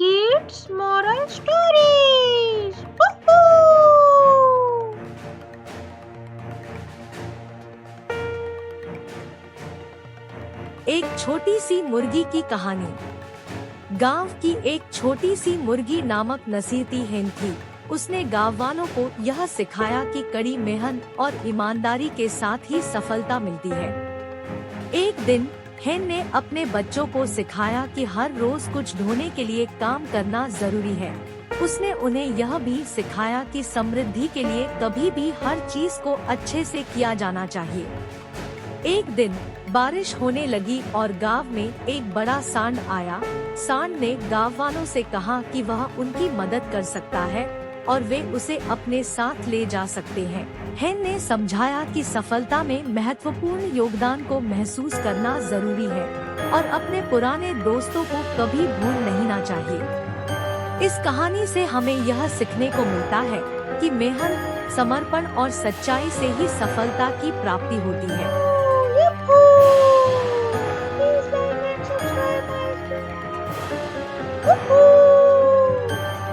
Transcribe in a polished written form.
Kids Moral Stories. Woohoo! एक छोटी सी मुर्गी की कहानी। गांव की एक छोटी सी मुर्गी नामक नसीहती hen थी। उसने गांव वालों को यह सिखाया कि कड़ी मेहनत और ईमानदारी के साथ ही सफलता मिलती है। एक दिन hen ने अपने बच्चों को सिखाया कि हर रोज कुछ ढोने के लिए काम करना जरूरी है। उसने उन्हें यह भी सिखाया कि समृद्धि के लिए कभी भी हर चीज को अच्छे से किया जाना चाहिए। एक दिन बारिश होने लगी और गांव में एक बड़ा सांड आया। सांड ने गांव वालों से कहा कि वह उनकी मदद कर सकता है और वे उसे अपने साथ ले जा सकते हैं। hen ने समझाया कि सफलता में महत्वपूर्ण योगदान को महसूस करना जरूरी है और अपने पुराने दोस्तों को कभी भूल नहीं चाहिए। इस कहानी से हमें यह सीखने को मिलता है कि मेहनत, समर्पण और सच्चाई से ही सफलता की प्राप्ति होती है।